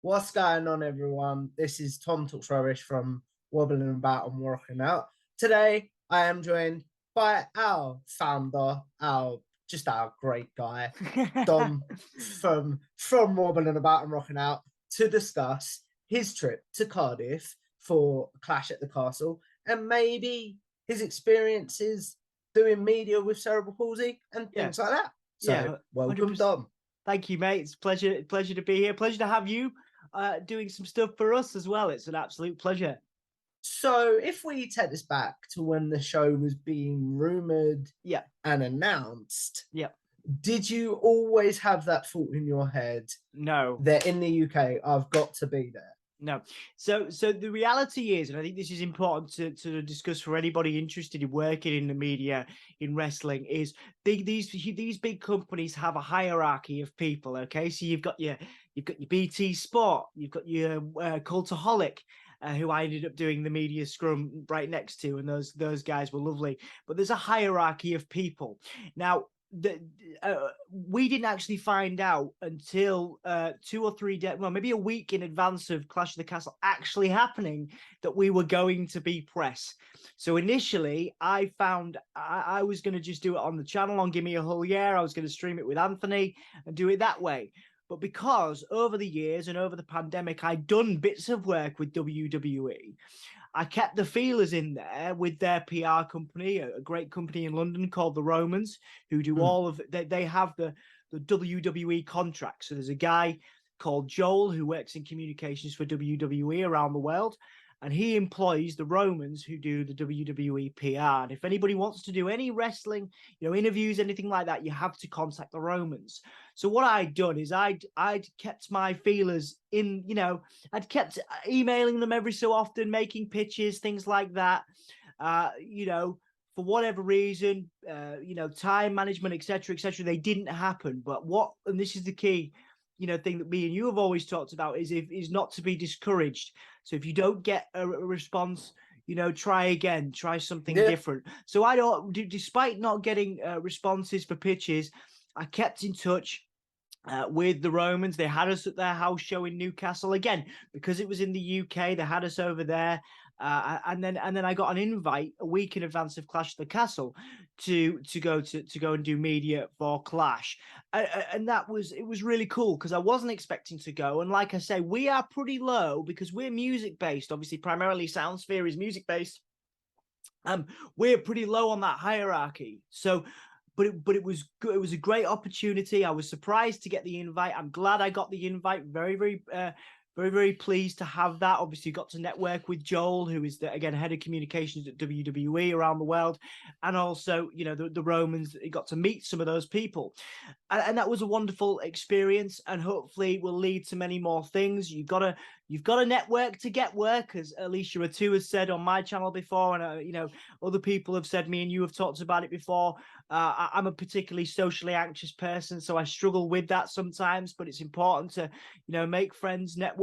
What's going on, everyone? This is Tom Talks Rubbish from Wobbling About and Rocking Out. Today, I am joined by our founder, our great guy, Dom from Wobbling About and Rocking Out, to discuss his trip to Cardiff for Clash at the Castle and maybe his experiences doing media with cerebral palsy and Yeah, things like that. So, yeah, welcome, 100%. Dom. Thank you, mate. It's pleasure to be here. Pleasure to have you doing some stuff for us as well. It's an absolute pleasure. So, if we take this back to when the show was being rumored Yeah, and announced, yeah. did you always have that thought in your head No, that in the UK, I've got to be there? no. So the reality is, and I think this is important to discuss for anybody interested in working in the media in wrestling, is these big companies have a hierarchy of people. Okay, so you've got your BT Sport, you've got your Cultaholic. Who I ended up doing the media scrum right next to, and those guys were lovely. But there's a hierarchy of people. Now, we didn't actually find out until 2 or 3 days, well, maybe a week in advance of Clash of the Castle actually happening, that we were going to be press. So initially, I found I was going to just do it on the channel on Gimme a Whole Year. I was going to stream it with Anthony and do it that way. But because over the years and over the pandemic, I'd done bits of work with WWE, I kept the feelers in there with their PR company, a great company in London called the Romans, who do all of they have the WWE contract. So there's a guy called Joel who works in communications for WWE around the world, and he employs the Romans who do the WWE PR. And if anybody wants to do any wrestling, interviews, anything like that, you have to contact the Romans. So what I'd done is I'd kept my feelers in, I'd kept emailing them every so often, making pitches, things like that. For whatever reason, time management, etc., they didn't happen. But and this is the key, thing that me and you have always talked about is not to be discouraged. So if you don't get a response, try again, try something Yeah. different. So I don't, despite not getting responses for pitches, I kept in touch with the Romans. They had us at their house show in Newcastle again because it was in the UK. They had us over there, and then I got an invite a week in advance of Clash of the Castle to go and do media for Clash, and it was really cool because I wasn't expecting to go. And like I say, we are pretty low because we're music based. Obviously, primarily Soundsphere is music based. We're pretty low on that hierarchy. So but it was good. It was a great opportunity. I was surprised to get the invite. I'm glad I got the invite. Very pleased to have that. Obviously, got to network with Joel, who is again head of communications at WWE around the world, and also the Romans. Got to meet some of those people, and that was a wonderful experience. And hopefully, will lead to many more things. You've got to network to get work, as Alicia Atu has said on my channel before, and other people have said. Me and you have talked about it before. I'm a particularly socially anxious person, so I struggle with that sometimes. But it's important to make friends, network,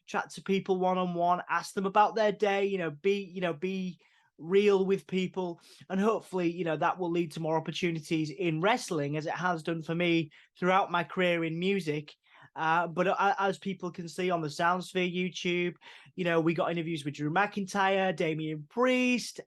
chat to people one-on-one, ask them about their day, be real with people, and hopefully that will lead to more opportunities in wrestling, as it has done for me throughout my career in music. But as people can see on the Soundsphere YouTube, we got interviews with Drew McIntyre, Damian Priest.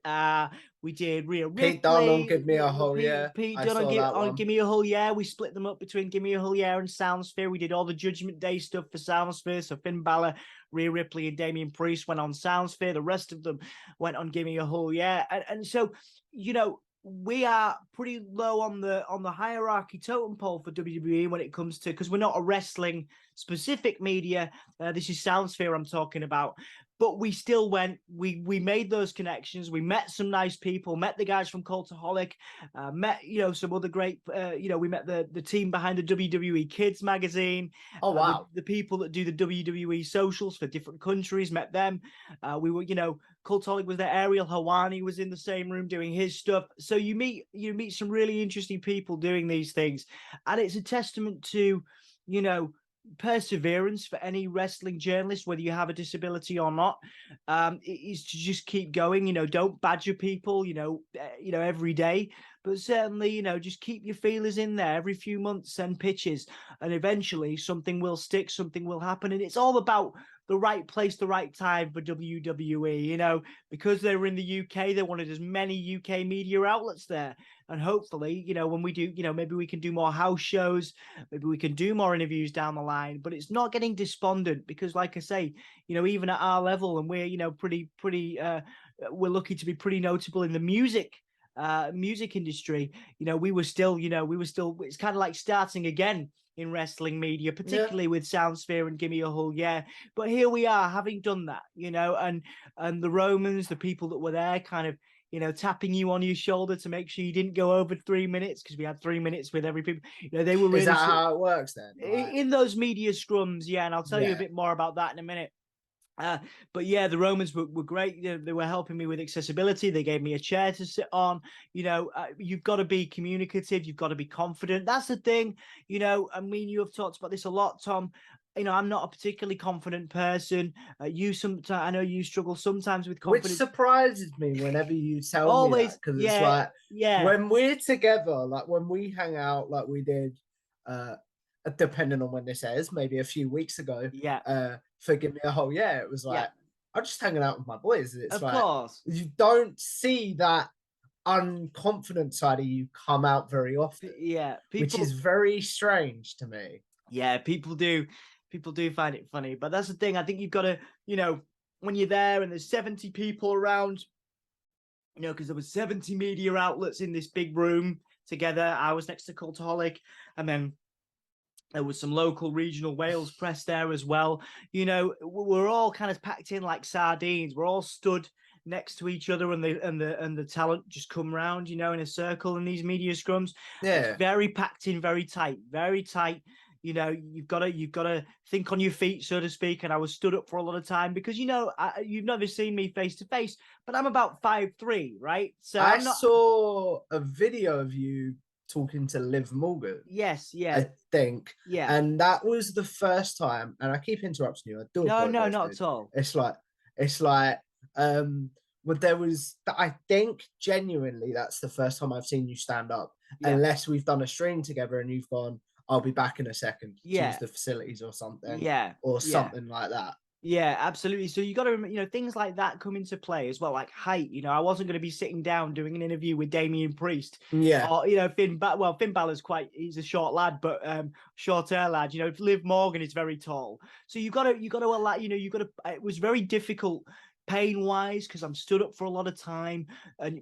We did Rhea Pete Dunne on Ripley, Give Me a Whole Pete, Year. Pete I Dunne saw that on one. Gimme a Whole Year. We split them up between Gimme a Whole Year and Soundsphere. We did all the Judgment Day stuff for Soundsphere. So Finn Balor, Rhea Ripley, and Damian Priest went on Soundsphere. The rest of them went on Gimme a Whole Year. And so, we are pretty low on the hierarchy totem pole for WWE when it comes to, because we're not a wrestling specific media. This is Soundsphere I'm talking about. But we still went, we made those connections. We met some nice people, met the guys from Cultaholic, met, some other great, we met the team behind the WWE Kids magazine. Oh, wow. The people that do the WWE socials for different countries, met them. We were, Cultaholic was there. Ariel Hawani was in the same room doing his stuff. So you meet some really interesting people doing these things. And it's a testament to, perseverance for any wrestling journalist, whether you have a disability or not, is to just keep going. Don't badger people, every day, but certainly, you know, just keep your feelers in there every few months, send pitches, and eventually something will stick, something will happen. And it's all about the right place, the right time for WWE, you know, because they were in the UK, they wanted as many UK media outlets there. And hopefully, you know, when we do, you know, maybe we can do more house shows, maybe we can do more interviews down the line, but it's not getting despondent because, like I say, you know, even at our level, and we're, you know, we're lucky to be pretty notable in the music industry. You know, it's kind of like starting again in wrestling media, particularly with Soundsphere and Gimme a Hug, yeah. But here we are, having done that, you know, and the Romans, the people that were there, kind of, you know, tapping you on your shoulder to make sure you didn't go over 3 minutes, because we had 3 minutes with every people. You know, they were really. Is that how it works then? Like, in those media scrums, yeah, and I'll tell you a bit more about that in a minute. But yeah, the Romans were great. They were helping me with accessibility. They gave me a chair to sit on. You know, you've got to be communicative. You've got to be confident. That's the thing. You know, I mean, you have talked about this a lot, Tom. You know, I'm not a particularly confident person. I know you struggle sometimes with confidence. Which surprises me whenever you tell Always, me that, because yeah, it's like, yeah, when we're together, like when we hang out, like we did, depending on when this airs, maybe a few weeks ago, yeah, for Give Me a Hug, yeah, it was like, yeah. I'm just hanging out with my boys. It's Of like, course, you don't see that unconfident side of you come out very often, yeah. which People, is very strange to me. yeah, people do find it funny, but that's the thing. I think you've got to, you know, when you're there and there's 70 people around, you know, because there was 70 media outlets in this big room together. I was next to Cultaholic, and then there was some local regional Wales press there as well. You know, we're all kind of packed in like sardines. We're all stood next to each other, and the talent just come round, you know, in a circle in these media scrums. Yeah, It's very packed in, very tight, very tight. You know, you've got to think on your feet, so to speak. And I was stood up for a lot of time because, you know, you've never seen me face to face, but I'm about 5'3", right? So I I'm not. saw a video of you talking to Liv Morgan, Yes, yeah, I think, yeah. and that was the first time. And I keep interrupting you. I do No, apologize, not dude. at all. It's like, but there was. I think genuinely that's the first time I've seen you stand up, Yeah, unless we've done a stream together and you've gone, "I'll be back in a second to use yeah, the facilities or something," yeah, or yeah. something like that. Yeah, absolutely. So you got to remember, you know, things like that come into play as well, like height. You know, I wasn't going to be sitting down doing an interview with Damien Priest, Yeah, or, you know, Finn Balor's he's a short lad, but shorter lad. You know, Liv Morgan is very tall. So you got to allow. You know, It was very difficult pain wise because I'm stood up for a lot of time,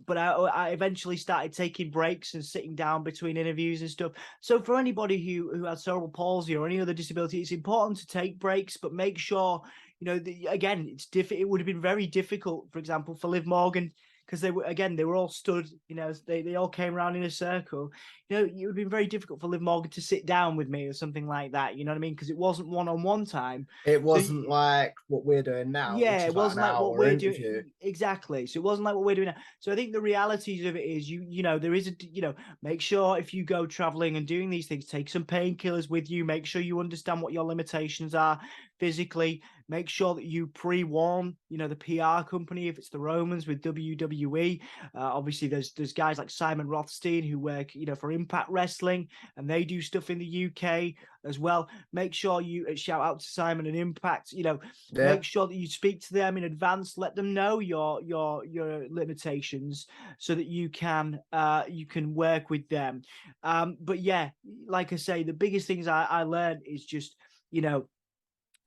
but I eventually started taking breaks and sitting down between interviews and stuff. So for anybody who has cerebral palsy or any other disability, it's important to take breaks, but make sure, you know, again, it would have been very difficult, for example, for Liv Morgan, because they were all stood, you know, they all came around in a circle. You know, it would have been very difficult for Liv Morgan to sit down with me or something like that. You know what I mean? Because it wasn't one-on-one time. it So wasn't like what we're doing now, yeah, which it is like wasn't an like what hour we're interview. doing. Exactly. So it wasn't like what we're doing now. So I think the realities of it is you know, there is you know, make sure if you go traveling and doing these things, take some painkillers with you. Make sure you understand what your limitations are physically. Make sure that you pre-warn, you know, the PR company if it's the Romans with WWE. Obviously, there's guys like Simon Rothstein who work, you know, for Impact Wrestling, and they do stuff in the UK as well. Make sure you shout out to Simon and Impact. You know, Yeah, make sure that you speak to them in advance. Let them know your limitations so that you can work with them. But yeah, like I say, the biggest things I learned is just, you know,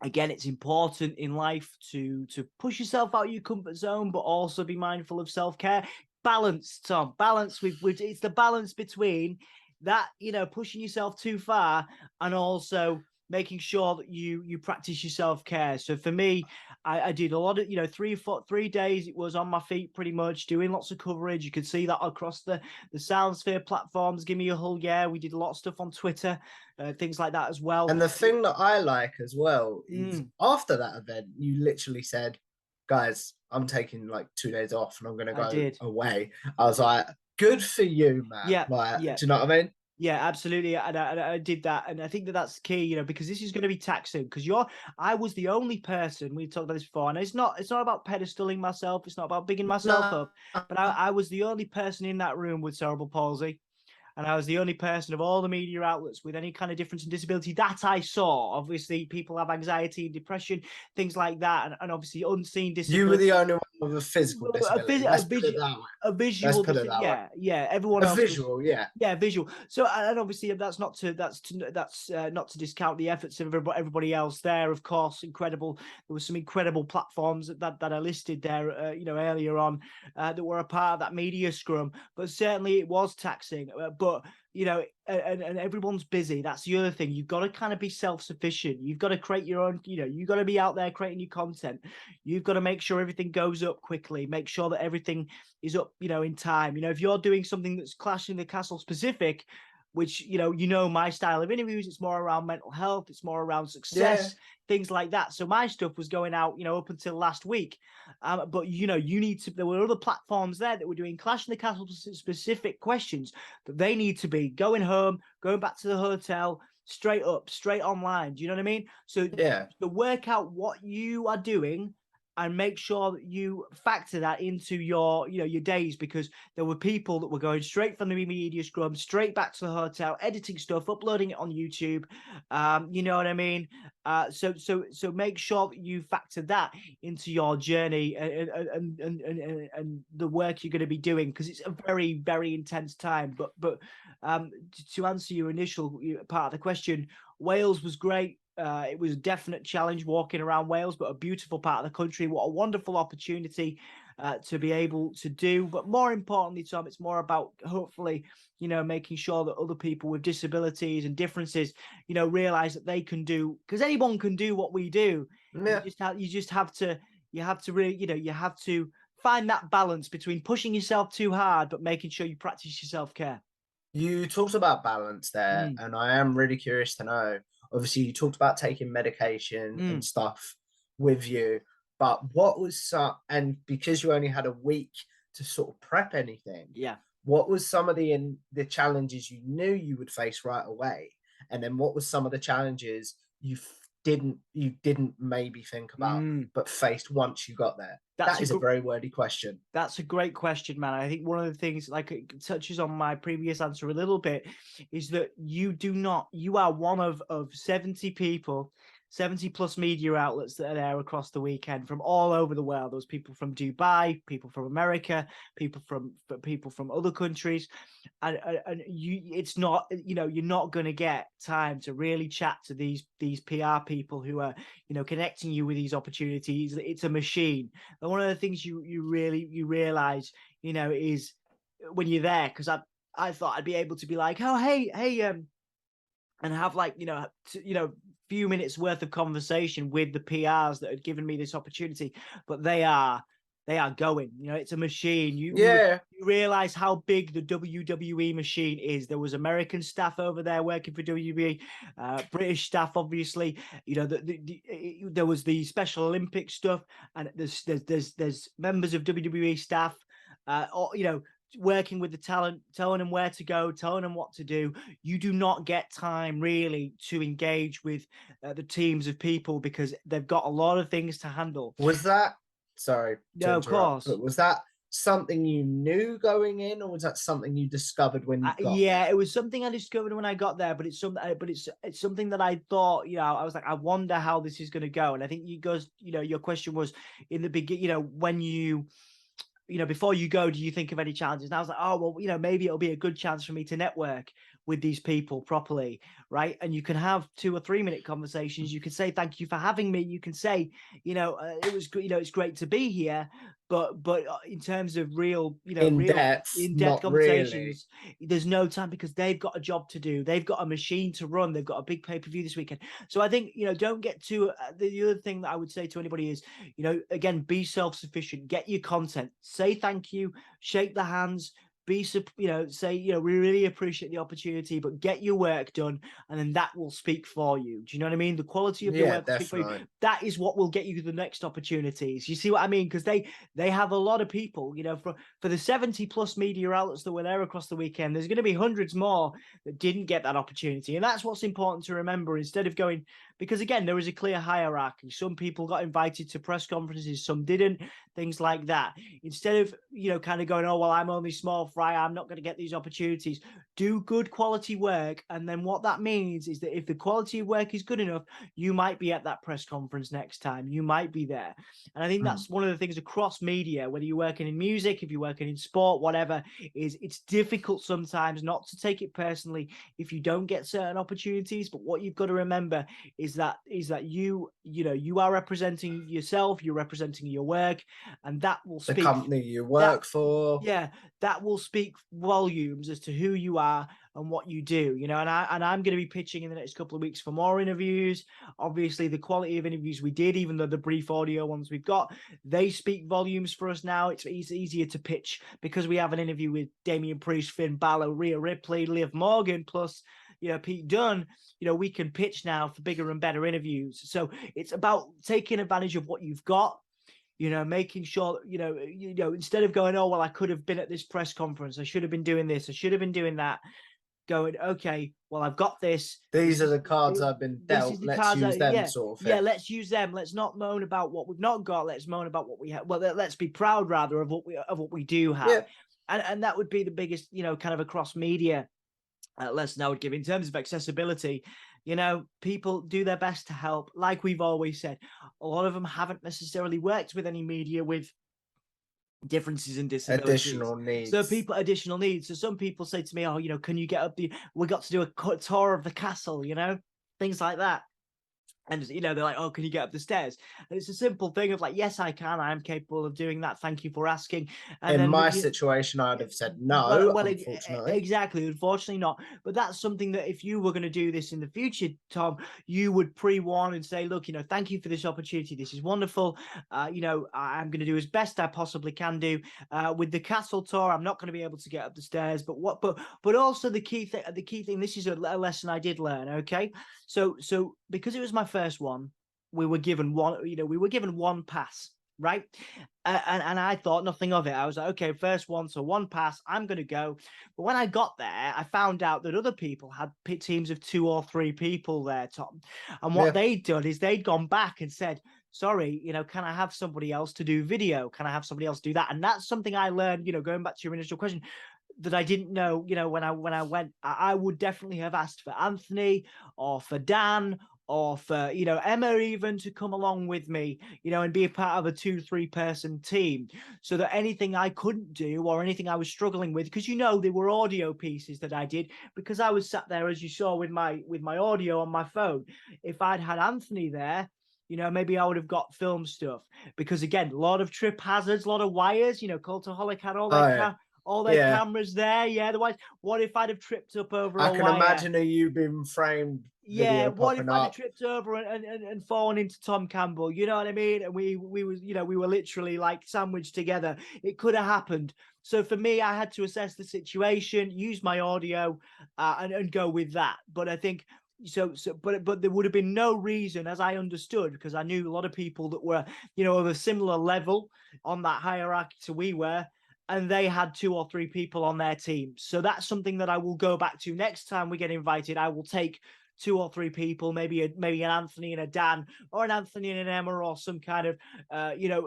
again, it's important in life to push yourself out of your comfort zone, but also be mindful of self-care. Balance, Tom. Balance with it's the balance between that, you know, pushing yourself too far and also making sure that you practice your self-care. So for me, I did a lot of, you know, 3 days it was on my feet pretty much, doing lots of coverage. You could see that across the Soundsphere platforms. Give Me a Hug, yeah. We did a lot of stuff on Twitter, things like that as well. and the thing that I like as well is after that event, you literally said, "Guys, I'm taking like 2 days off and I'm gonna I go did. away." I was like, "Good for you, man!" Yeah, Like, yeah. do you know what I mean? Yeah, absolutely. And I did that. And I think that that's key, you know, because this is going to be taxing because I was the only person, we talked about this before, and it's not about pedestaling myself. It's not about bigging myself No, up, but I was the only person in that room with cerebral palsy. And I was the only person of all the media outlets with any kind of difference in disability that I saw. Obviously, people have anxiety and depression, things like that, and obviously unseen you were the disability. only one with a physical Well, disability. Let's put it that way. a Let's visual put it that way. yeah, yeah. Everyone A else was, visual, yeah. yeah, visual. So, and obviously that's not to discount the efforts of everybody else there. Of course, incredible. There were some incredible platforms that I listed there, you know, earlier on, that were a part of that media scrum. But certainly it was taxing. But you know, and everyone's busy. That's the other thing. You've got to kind of be self-sufficient. You've got to create your own, you know, you've got to be out there creating your content. You've got to make sure everything goes up quickly, make sure that everything is up, you know, in time. You know, if you're doing something that's clashing the castle specific, which, you know, my style of interviews, it's more around mental health, it's more around Yeah. success, things like that. So my stuff was going out, you know, up until last week. But you know, there were other platforms there that were doing Clash in the Castle specific questions that they need to be going home, going back to the hotel, straight up, straight online. Do you know what I mean? So Yeah. to work out what you are doing and make sure that you factor that into your, you know, your days, because there were people that were going straight from the media scrum straight back to the hotel, editing stuff, uploading it on YouTube. You know what I mean? So make sure that you factor that into your journey and the work you're going to be doing, because it's a very, very intense time. But to answer your initial part of the question, Wales was great. It was a definite challenge walking around Wales, but a beautiful part of the country. What a wonderful opportunity to be able to do. But more importantly, Tom, it's more about hopefully, you know, making sure that other people with disabilities and differences, you know, realize that they can do, because anyone can do what we do. Yeah. You just have to really, you know, you have to find that balance between pushing yourself too hard, but making sure you practice your self-care. You talked about balance there, Mm, and I am really curious to know. Obviously, you talked about taking medication and mm, stuff with you, but what was some, and because you only had a week to sort of prep anything, yeah. what was some of the challenges you knew you would face right away? And then what was some of the challenges you didn't maybe think about, Mm. but faced once you got there? That's That a is a good very wordy question. That's a great question, man. I think one of the things, like it touches on my previous answer a little bit, is that you are one of 70 people, 70 plus media outlets that are there across the weekend from all over the world. There's people from Dubai, people from America, people from other countries, and it's not, you know, you're not going to get time to really chat to these PR people who are, you know, connecting you with these opportunities. It's a machine. And one of the things you realize, you know, is when you're there, because I thought I'd be able to be like, oh hey, and have like, you know, few minutes worth of conversation with the PRs that had given me this opportunity, but they are going, you know, it's a machine. Yeah. You realize how big the WWE machine is. There was American staff over there working for WWE, British staff, obviously. You know, there was the Special Olympics stuff, and there's members of WWE staff, or, you know, working with the talent, telling them where to go, telling them what to do. You do not get time really to engage with the teams of people because they've got a lot of things to handle. Was that, sorry to No, of interrupt, course. but was that something you knew going in, or was that something you discovered when you got Yeah, there? it was something I discovered when I got there, but it's something that I thought, you know, I was like, I wonder how this is going to go. And I think you know, your question was in the beginning, you know, when you know, before you go, do you think of any challenges? And I was like, oh, well, you know, maybe it'll be a good chance for me to network with these people properly, right? And you can have 2 or 3 minute conversations. You can say, thank you for having me. You can say, you know, it was, you know, it's great to be here. But in terms of real, you know, In real depth, in-depth not really. conversations, there's no time because they've got a job to do. They've got a machine to run. They've got a big pay-per-view this weekend. So I think, you know, don't get too, the other thing that I would say to anybody is, you know, again, be self-sufficient, get your content, say thank you, shake the hands, say, we really appreciate the opportunity, but get your work done, and then that will speak for you. Do you know what I mean? The quality of your Yeah, work will speak for you. definitely. That is what will get you the next opportunities. You see what I mean? Because they have a lot of people, for the 70+ media outlets that were there across the weekend, there's going to be hundreds more that didn't get that opportunity. And that's what's important to remember, instead of going, because again, there is a clear hierarchy. Some people got invited to press conferences, some didn't, things like that. Instead of, kind of going, oh, well, I'm only small fry, I'm not going to get these opportunities. Do good quality work. And then what that means is that if the quality of work is good enough, you might be at that press conference next time. You might be there. And I think that's one of the things across media, whether you're working in music, if you're working in sport, whatever, is it's difficult sometimes not to take it personally if you don't get certain opportunities. But what you've got to remember is that you are representing yourself, you're representing your work, and that will The speak. company you work for. Yeah, that will speak volumes as to who you are and what you do, and I'm going to be pitching in the next couple of weeks for more interviews. Obviously, the quality of interviews we did, even though the brief audio ones we've got, they speak volumes for us now. It's easier to pitch because we have an interview with Damian Priest, Finn Balor, Rhea Ripley, Liv Morgan, plus Pete Dunne. We can pitch now for bigger and better interviews. So it's about taking advantage of what you've got. Making sure, instead of going, oh, well, I could have been at this press conference, I should have been doing this, I should have been doing that, going, okay, well, I've got this. These are the cards I've been dealt. Let's use them, sort of thing. Yeah, let's use them. Let's not moan about what we've not got. Let's moan about what we have. Well, let's be proud, rather, of what we do have. Yeah. And that would be the biggest, kind of across media lesson I would give in terms of accessibility. People do their best to help. Like we've always said, a lot of them haven't necessarily worked with any media with differences in disabilities. Additional needs. Additional needs. So some people say to me, oh, can you get up we got to do a tour of the castle, things like that. And, they're like, oh, can you get up the stairs? And it's a simple thing of like, yes, I can. I am capable of doing that. Thank you for asking. And in then, my situation, I'd have said no, unfortunately. Exactly. Unfortunately not. But that's something that if you were going to do this in the future, Tom, you would pre-warn and say, look, thank you for this opportunity. This is wonderful. I'm going to do as best I possibly can do. With the castle tour, I'm not going to be able to get up the stairs. But also the key thing, this is a lesson I did learn. Okay. So because it was my first one, we were given one pass, right? And I thought nothing of it. I was like, okay, first one, so one pass, I'm going to go. But when I got there, I found out that other people had teams of 2 or 3 people there, Tom. And what they'd done is they'd gone back and said, sorry, can I have somebody else to do video? Can I have somebody else do that? And that's something I learned, going back to your initial question, that I didn't know, when I went. I would definitely have asked for Anthony or for Dan or for, Emma even to come along with me, and be a part of a 2-3 person team, so that anything I couldn't do or anything I was struggling with, because, they were audio pieces that I did, because I was sat there, as you saw, with my audio on my phone. If I'd had Anthony there, maybe I would have got film stuff, because again, a lot of trip hazards, a lot of wires, Cultaholic had all their cameras there. Yeah, otherwise, what if I'd have tripped up over a wire? I can imagine you being framed. Yeah, what if I'd have tripped over and fallen into Tom Campbell? You know what I mean? And we were literally like sandwiched together. It could have happened. So for me, I had to assess the situation, use my audio, and go with that. But I think but there would have been no reason, as I understood, because I knew a lot of people that were, of a similar level on that hierarchy to we were, and they had 2 or 3 people on their team. So that's something that I will go back to next time we get invited. I will take 2 or 3 people, maybe an Anthony and a Dan, or an Anthony and an Emma, or some kind of,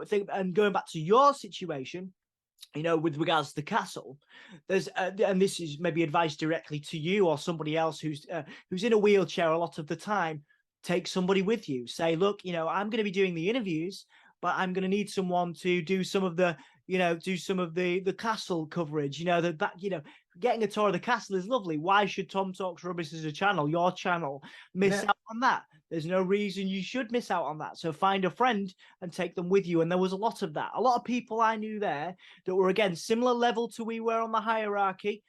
thing. And going back to your situation, with regards to the castle, there's, and this is maybe advice directly to you or somebody else who's in a wheelchair a lot of the time. Take somebody with you. Say, look, I'm going to be doing the interviews, but I'm going to need someone to do some of the, the castle coverage. Getting a tour of the castle is lovely. Why should Tom Talks Rubbish as a channel, your channel, miss out on that? There's no reason you should miss out on that. So find a friend and take them with you. And there was a lot of that. A lot of people I knew there that were, again, similar level to we were on the hierarchy.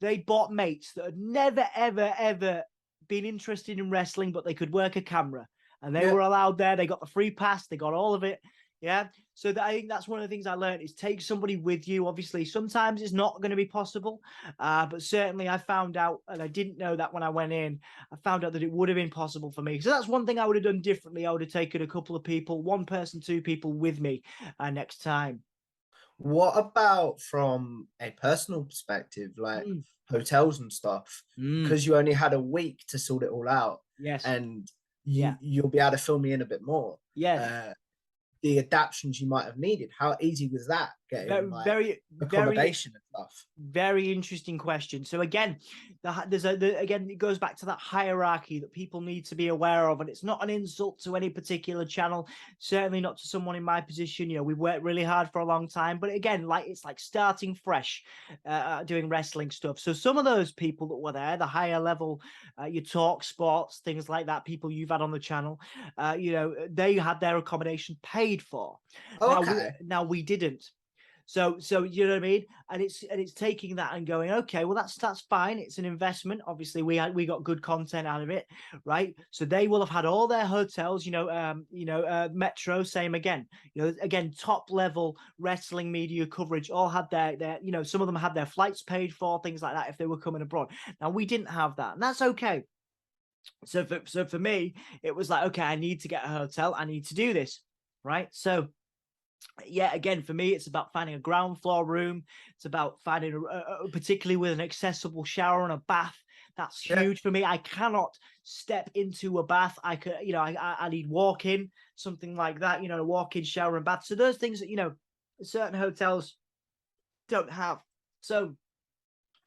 They bought mates that had never, ever, ever been interested in wrestling, but they could work a camera. And they were allowed there. They got the free pass. They got all of it. Yeah. So I think that's one of the things I learned is take somebody with you. Obviously, sometimes it's not going to be possible, but certainly I found out, and I didn't know that when I went in. I found out that it would have been possible for me. So that's one thing I would have done differently. I would have taken a couple of people, one person, two people with me next time. What about from a personal perspective, like Mm, hotels and stuff? mm, Because you only had a week to sort it all out, yes. and Yeah. you'll be able to fill me in a bit more. Yeah. Uh, the adaptations you might have needed. How easy was that getting Very, like very, very accommodation and stuff? Very interesting question. So again, again it goes back to that hierarchy that people need to be aware of, and it's not an insult to any particular channel. Certainly not to someone in my position. You know, we've worked really hard for a long time, but again, like it's like starting fresh, doing wrestling stuff. So some of those people that were there, the higher level, your talk sports, things like that, people you've had on the channel, you know, they had their accommodation paid for. Oh, okay. Now we didn't. So you know what I mean? And it's taking that and going, okay, well that's fine. It's an investment. Obviously, we got good content out of it, right? So they will have had all their hotels, Metro, same again. You know, again, top level wrestling media coverage, all had their, you know, some of them had their flights paid for, things like that if they were coming abroad. Now we didn't have that, and that's okay. So for me, it was like, okay, I need to get a hotel, I need to do this, right? So yeah, again, for me, it's about finding a ground floor room. It's about finding, particularly with an accessible shower and a bath. That's Yeah. huge for me. I cannot step into a bath. I could, you know, I need walk in, something like that. You know, a walk in shower and bath. So those things that certain hotels don't have. So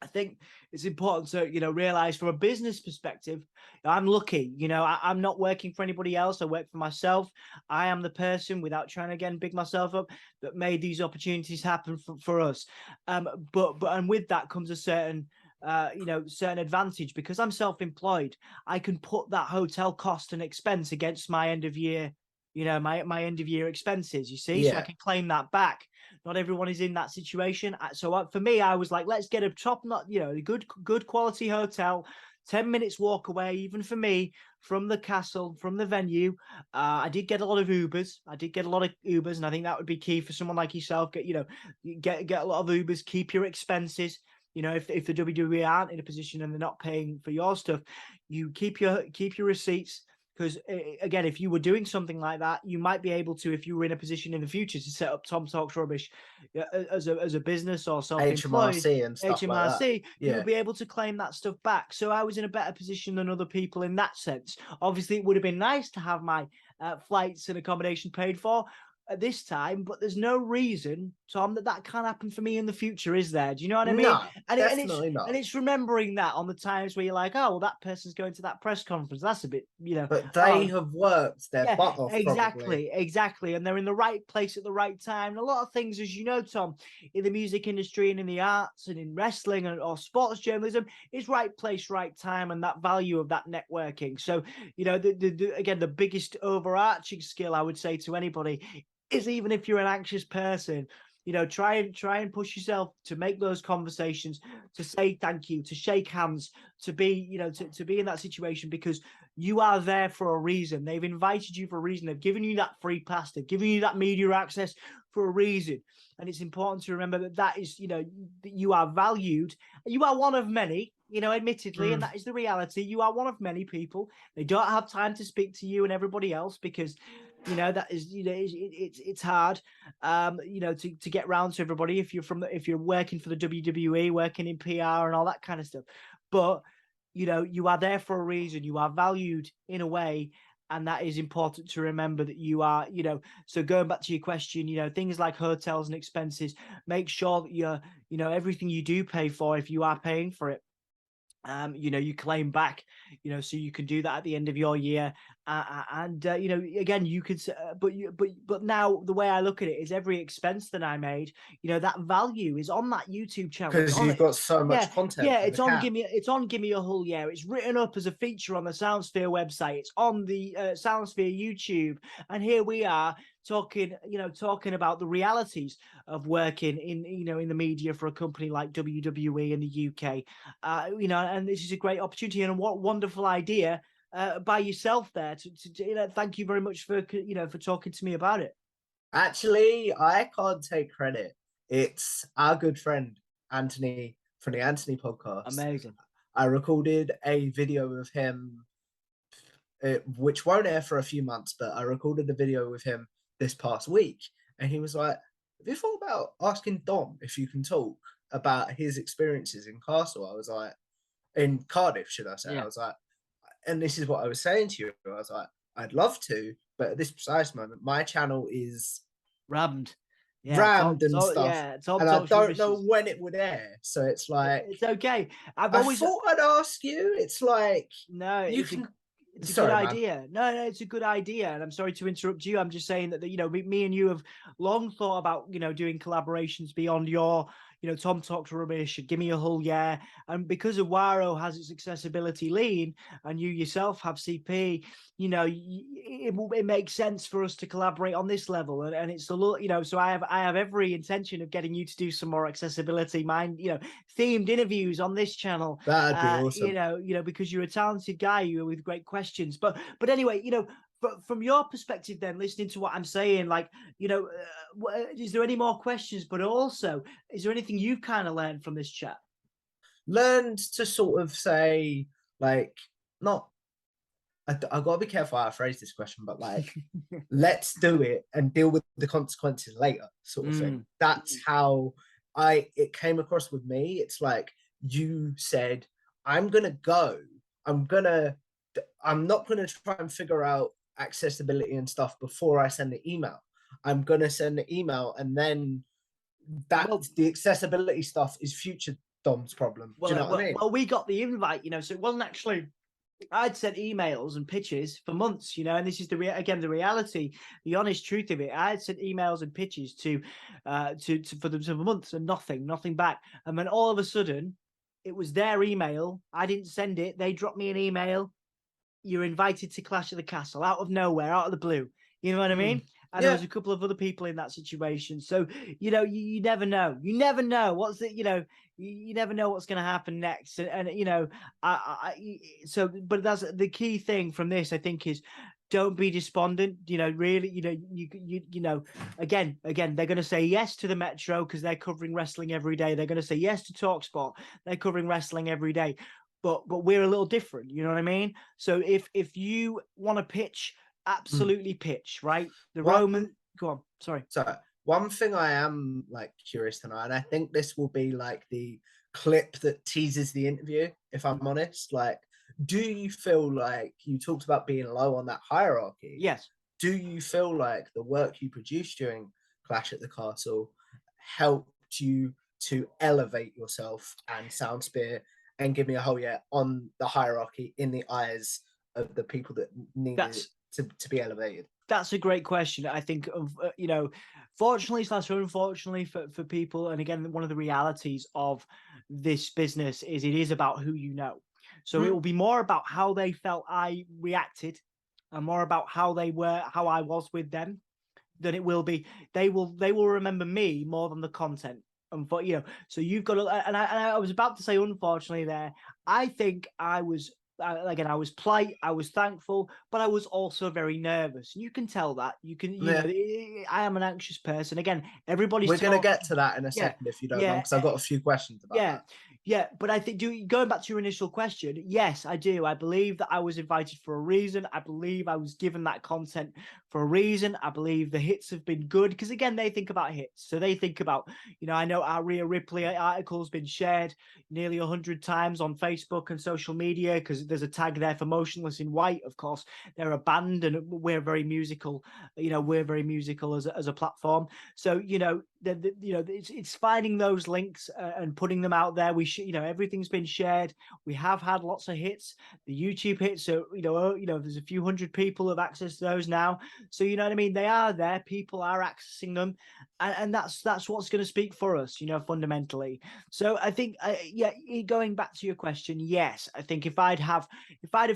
I think it's important to, realize from a business perspective, I'm lucky. I'm not working for anybody else. I work for myself. I am the person, without trying to again big myself up, that made these opportunities happen for us. But and with that comes a certain certain advantage because I'm self-employed. I can put that hotel cost and expense against my end of year, my end of year expenses, you see, so I Yeah. can claim that back. Not everyone is in that situation. So for me, I was like, let's get a top, not a good quality hotel, 10 minutes walk away, even for me, from the castle, from the venue. I did get a lot of Ubers. And I think that would be key for someone like yourself. Get a lot of Ubers. Keep your expenses. If the WWE aren't in a position and they're not paying for your stuff, you keep your receipts. Because again, if you were doing something like that, you might be able to, if you were in a position in the future to set up Tom Talks Rubbish as a business or self-employed, HMRC and stuff like that. HMRC, you Yeah. would be able to claim that stuff back. So I was in a better position than other people in that sense. Obviously, it would have been nice to have my flights and accommodation paid for at this time, but there's no reason, Tom, that can't happen for me in the future, is there? Do you know what I mean? No, And definitely not. it's remembering that on the times where you're like, oh, well, that person's going to that press conference. That's a bit, But they oh, have worked their yeah, butt off, probably. exactly. And they're in the right place at the right time. And a lot of things, as you know, Tom, in the music industry and in the arts and in wrestling or sports journalism, is right place, right time, and that value of that networking. So, again, the biggest overarching skill I would say to anybody is, even if you're an anxious person, try and push yourself to make those conversations, to say thank you, to shake hands, to be, to be in that situation, because you are there for a reason. They've invited you for a reason. They've given you that free pass. They've given you that media access for a reason. And it's important to remember that is, that you are valued. You are one of many, admittedly, and Mm. that is the reality. You are one of many people. They don't have time to speak to you and everybody else because, that is, it's hard, to get round to everybody if you're working for the WWE, working in PR and all that kind of stuff. But you are there for a reason. You are valued in a way, and that is important to remember, that you are, so going back to your question, things like hotels and expenses, make sure that you're, everything you do pay for, if you are paying for it, you claim back, so you can do that at the end of your year. And again, you could, but now the way I look at it is every expense that I made, that value is on that YouTube channel. It's Because on you've it. got so Yeah, much content yeah, from the camp. it's on Give Me a Hull. Yeah, it's written up as a feature on the Soundsphere website. It's on the Soundsphere YouTube, and here we are talking about the realities of working in the media for a company like WWE in the UK. And this is a great opportunity, and what wonderful idea by yourself there. Thank you very much for for talking to me about it. Actually, I can't take credit. It's our good friend Anthony from the Anthony podcast. Amazing. I recorded a video of him, which won't air for a few months, but I recorded a video with him this past week, and he was like, "Have you thought about asking Dom if you can talk about his experiences in Castle?" I was like, "In Cardiff, should I say?" Yeah. I was like, and this is what I was saying to you. I was like, "I'd love to, but at this precise moment, my channel is Rammed. Yeah, rammed and stuff, Tom and I talks don't know rubbish. when it would air." So it's like, It's okay. I've I always thought I'd ask you. It's like no, you it's can. a good Sorry, man. idea. No, it's a good idea. And I'm sorry to interrupt you. I'm just saying that, you know, me and you have long thought about, you know, doing collaborations beyond your, you know, Tom Talks Rubbish, Give Me a Hull, yeah. And because of Waro has its accessibility lean and you yourself have CP, you know, it makes sense for us to collaborate on this level. And it's a little, you know, so I have every intention of getting you to do some more accessibility, you know, themed interviews on this channel. That'd be awesome. You know, because you're a talented guy, you're with great questions. But anyway, you know, from your perspective, then listening to what I'm saying, like, you know, is there any more questions? But also, is there anything you've kind of learned from this chat? Learned to sort of say, like, not. I got to be careful how I phrase this question, but like, let's do it and deal with the consequences later, sort of thing. That's how it came across with me. It's like you said, I'm gonna go. I'm not gonna try and figure out accessibility and stuff before I send the email. I'm gonna send the email, and then Well, the accessibility stuff is future Dom's problem. Do you know what I mean? well, we got the invite, you know, so it wasn't actually. I'd sent emails and pitches for months, you know, and this is the reality, the honest truth of it. I had sent emails and pitches for them for months and nothing back. And then all of a sudden, it was their email. I didn't send it. They dropped me an email. You're invited to Clash of the Castle out of nowhere, out of the blue. You know what I mean? And there was a couple of other people in that situation. So, you know, you never know. You never know what's the, you know, you never know what's going to happen next. And you know, but that's the key thing from this, I think, is don't be despondent. You know, really, you know, you know, again, they're going to say yes to the Metro because they're covering wrestling every day. They're going to say yes to TalkSport. They're covering wrestling every day. But we're a little different, you know what I mean? So if you want to pitch, absolutely pitch, right? The Roman, go on, sorry. So one thing I am like curious to know, and I think this will be like the clip that teases the interview, if I'm honest. Like, do you feel like you talked about being low on that hierarchy? Yes. Do you feel like the work you produced during Clash at the Castle helped you to elevate yourself and Soundsphere and Give Me a Whole Yeah on the hierarchy in the eyes of the people that needed to be elevated? That's a great question. I think of you know, fortunately / unfortunately for people, and again, one of the realities of this business is it is about who you know. So it will be more about how they felt I reacted, and more about how I was with them, than it will be. They will remember me more than the content. But you know, so you've got to, and I was about to say, unfortunately, there, I think I was. Again, I was polite, I was thankful, but I was also very nervous. You can tell that. You know, I am an anxious person. Again, everybody's. We're going to get to that in a second, if you don't mind, because I've got a few questions about that. Yeah, but I think going back to your initial question, yes, I do. I believe that I was invited for a reason. I believe I was given that content for a reason. I believe the hits have been good because again, they think about hits. So they think about, you know, I know our Rhea Ripley article has been shared nearly 100 times on Facebook and social media because there's a tag there for Motionless in White. Of course, they're a band and we're very musical. You know, we're very musical as a platform. So you know, you know, it's finding those links and putting them out there. You know, everything's been shared. We have had lots of hits. The YouTube hits, so you know, there's a few hundred people have access to those now. So you know what I mean? They are there. People are accessing them, and that's what's going to speak for us. You know, fundamentally. So I think, yeah, going back to your question, yes, I think if I'd have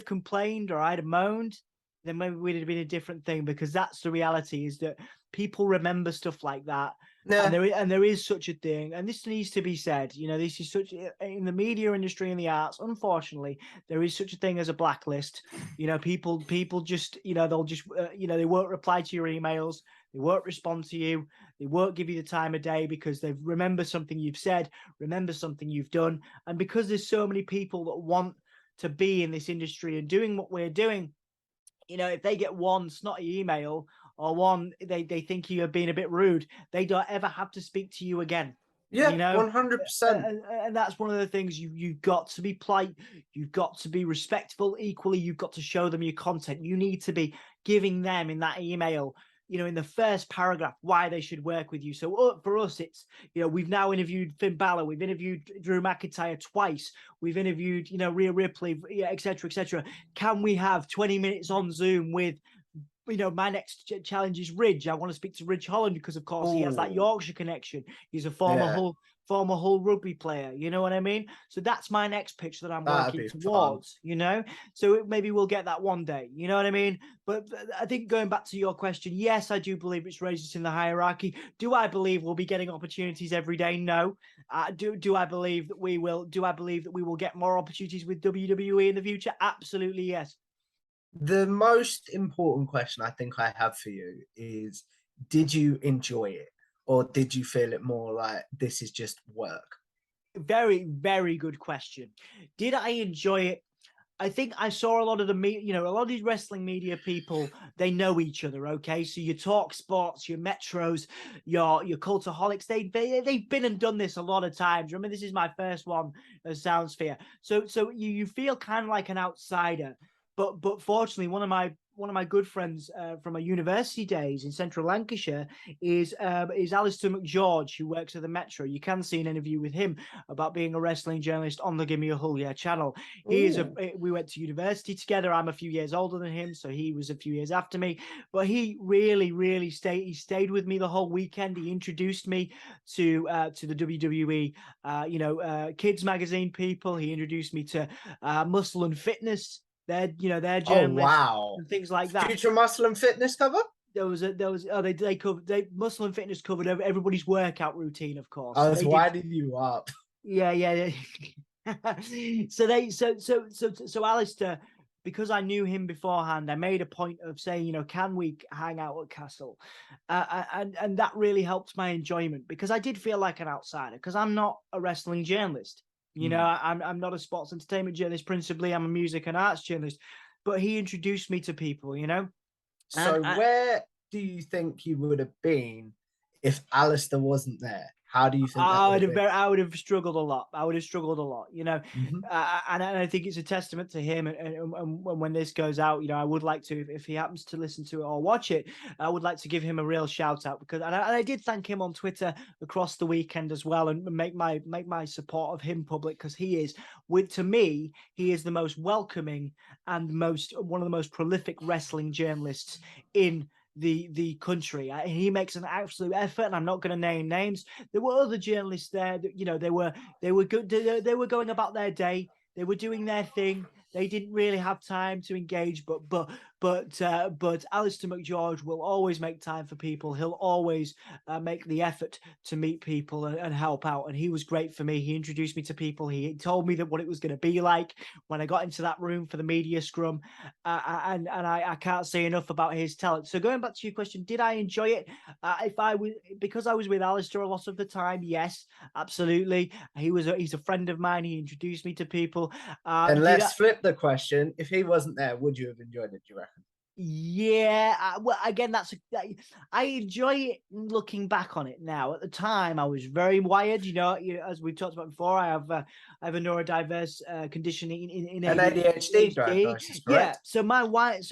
complained or I'd have moaned, then maybe we'd have been a different thing because that's the reality is that people remember stuff like that. Yeah. And there is such a thing, and this needs to be said. You know, this is such in the media industry and the arts. Unfortunately, there is such a thing as a blacklist. You know, people just, you know, they'll just, you know, they won't reply to your emails. They won't respond to you. They won't give you the time of day because they remember something you've said, remember something you've done. And because there's so many people that want to be in this industry and doing what we're doing, you know, if they get one snotty email or one, they think you're being a bit rude, they don't ever have to speak to you again. Yeah, You know, 100%. and that's one of the things you've got to be polite, you've got to be respectful. Equally, you've got to show them your content. You need to be giving them in that email, you know, in the first paragraph, why they should work with you. So for us, it's, you know, we've now interviewed Finn Balor, we've interviewed Drew McIntyre twice, we've interviewed, you know, Rhea Ripley, et cetera, et cetera. Can we have 20 minutes on Zoom with, you know, my next challenge is Ridge. I want to speak to Ridge Holland because, of course, he has that Yorkshire connection. He's a former Hull rugby player. You know what I mean? So that's my next pitch that I'm working towards. You know, so maybe we'll get that one day. You know what I mean? But I think going back to your question, yes, I do believe it's raised us in the hierarchy. Do I believe we'll be getting opportunities every day? No. Do I believe that we will? Do I believe that we will get more opportunities with WWE in the future? Absolutely, yes. The most important question I think I have for you is, did you enjoy it? Or did you feel it more like this is just work? Very, very good question. Did I enjoy it? I think I saw a lot of the you know, a lot of these wrestling media people, they know each other, okay? So your Talk Sports, your Metros, your Cultaholics, they've been and done this a lot of times. Remember, this is my first one as Soundsphere. So you feel kind of like an outsider. But fortunately, one of my good friends from my university days in central Lancashire is Alistair McGeorge, who works at the Metro. You can see an interview with him about being a wrestling journalist on the Gimme a Hull Yeah channel. We went to university together. I'm a few years older than him, so he was a few years after me. But he really stayed with me the whole weekend. He introduced me to the WWE, kids magazine people. He introduced me to Muscle and Fitness. They're journalists and things like that. Future Muscle and Fitness cover? They covered Muscle and Fitness covered everybody's workout routine, of course. I was winding you up. Yeah. So Alistair, because I knew him beforehand, I made a point of saying, you know, can we hang out at Castle? And that really helped my enjoyment, because I did feel like an outsider, because I'm not a wrestling journalist. You know, I'm not a sports entertainment journalist principally. I'm a music and arts journalist. But he introduced me to people, you know. So where do you think you would have been if Alistair wasn't there? How do you think I would have struggled a lot. You know, and I think it's a testament to him. And when this goes out, you know, I would like to, if he happens to listen to it or watch it, I would like to give him a real shout out, because I did thank him on Twitter across the weekend as well, and make my support of him public, because he is, to me, he is the most welcoming and one of the most prolific wrestling journalists in the country. He makes an absolute effort, and I'm not going to name names. There were other journalists there that, you know, they were good. They were going about their day. They were doing their thing. They didn't really have time to engage, but Alistair McGeorge will always make time for people. He'll always make the effort to meet people and help out. And he was great for me. He introduced me to people. He told me that what it was going to be like when I got into that room for the media scrum. And I can't say enough about his talent. So going back to your question, did I enjoy it? Because I was with Alistair a lot of the time, yes, absolutely. He's a friend of mine. He introduced me to people. And let's flip the question. If he wasn't there, would you have enjoyed it, do you reckon? Yeah, well, again, I enjoy it looking back on it now. At the time, I was very wired. You know, as we've talked about before, I have a neurodiverse condition in an ADHD diagnosis, correct? Yeah, so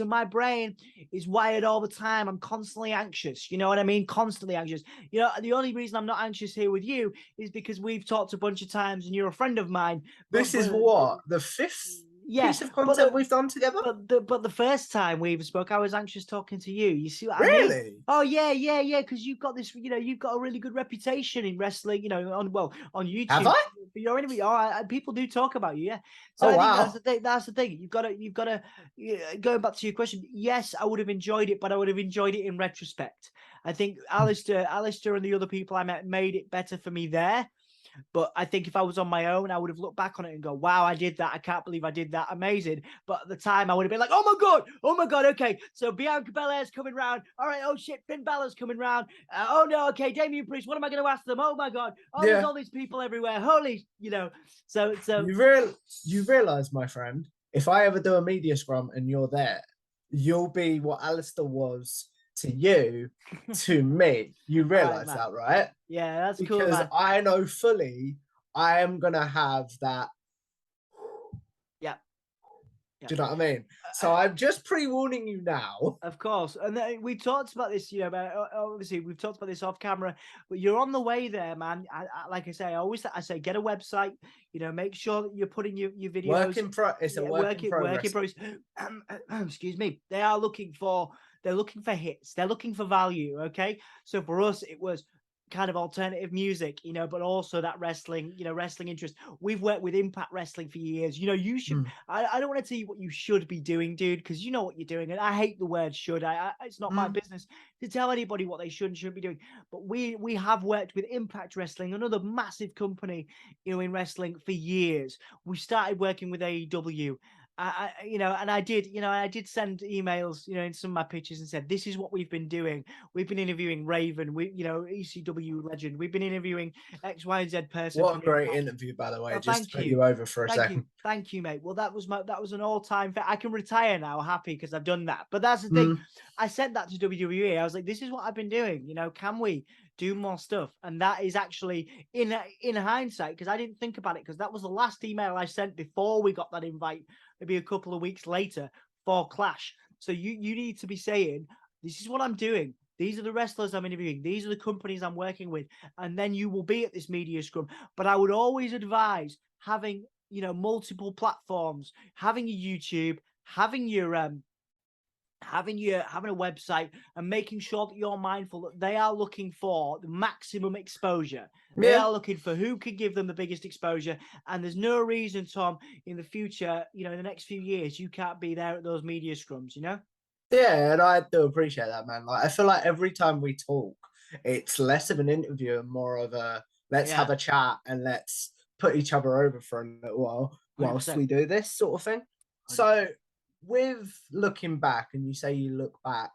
my brain is wired all the time. I'm constantly anxious. You know what I mean? Constantly anxious. You know, the only reason I'm not anxious here with you is because we've talked a bunch of times, and you're a friend of mine. This is what, the fifth piece of content we've done together? But the first time we even spoke, I was anxious talking to you. You see what I mean? Really? Oh yeah. Because you've got this, you know, you've got a really good reputation in wrestling. You know, on YouTube. Have I? You're anyway. People do talk about you. Yeah. So I think that's the thing. You've got to. Going back to your question, yes, I would have enjoyed it, but I would have enjoyed it in retrospect. I think Alistair and the other people I met made it better for me there. But I think if I was on my own, I would have looked back on it and go, wow, I did that. I can't believe I did that. Amazing. But at the time, I would have been like, oh my God. Okay. So Bianca Belair's coming round. All right. Oh shit. Finn Balor's coming round. Oh no. Okay. Damian Priest. What am I going to ask them? Oh my God. Oh, there's Yeah. all these people everywhere. Holy, so You realize, my friend, if I ever do a media scrum and you're there, you'll be what Alistair was to you, to me. You realize man. that, right? Yeah, that's cool, Because man. I know fully I am gonna have that. Yeah. Do you know what I mean? So I'm just pre-warning you now. Of course, and we talked about this. About, obviously we've talked about this off camera, but you're on the way there, man. Like I say, I say get a website. Make sure that you're putting your videos. It's a work in progress. Excuse me. They're looking for hits. They're looking for value. Okay, so for us, it was kind of alternative music, but also that wrestling interest. We've worked with Impact Wrestling for years. You should. I don't want to tell you what you should be doing, dude, because you know what you're doing, and I hate the word should. It's not my business to tell anybody what they should and shouldn't be doing. But we have worked with Impact Wrestling, another massive company, in wrestling for years. We started working with AEW. And I did send emails, in some of my pictures and said, this is what we've been doing. We've been interviewing Raven, ECW legend. We've been interviewing X, Y, and Z person. What a great interview, by the way. Just to put you over for a second. Thank you, mate. Well, that was an all-time. I can retire now, happy because I've done that. But that's the thing. I sent that to WWE. I was like, this is what I've been doing. Can we do more stuff? And that is actually in hindsight, because I didn't think about it, because that was the last email I sent before we got that invite, maybe a couple of weeks later for Clash. So you need to be saying, this is what I'm doing. These are the wrestlers I'm interviewing. These are the companies I'm working with. And then you will be at this media scrum. But I would always advise having, multiple platforms, having a YouTube, having a website, and making sure that you're mindful that they are looking for the maximum exposure. They are looking for who can give them the biggest exposure. And there's no reason, Tom, in the future, in the next few years, you can't be there at those media scrums, Yeah, and I do appreciate that, man. Like, I feel like every time we talk, it's less of an interview and more of a let's have a chat and let's put each other over for a little while whilst 100%. we do this sort of thing. 100%. So, with looking back, and you say you look back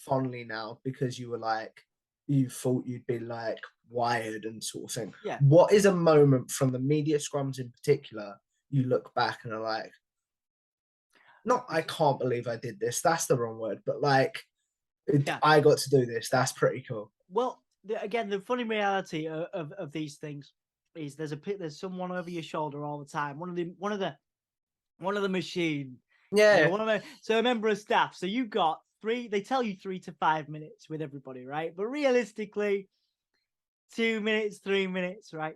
fondly now because you were like, you thought you'd be like wired and sort of thing. Yeah. What is a moment from the media scrums in particular you look back and are like, not I can't believe I did this, that's the wrong word, but like I got to do this, that's pretty cool. Well, again, the funny reality of these things is there's someone over your shoulder all the time. One of the machines. Yeah. So a member of staff. So you've got they tell you 3 to 5 minutes with everybody, right? But realistically, 2 minutes, 3 minutes, right?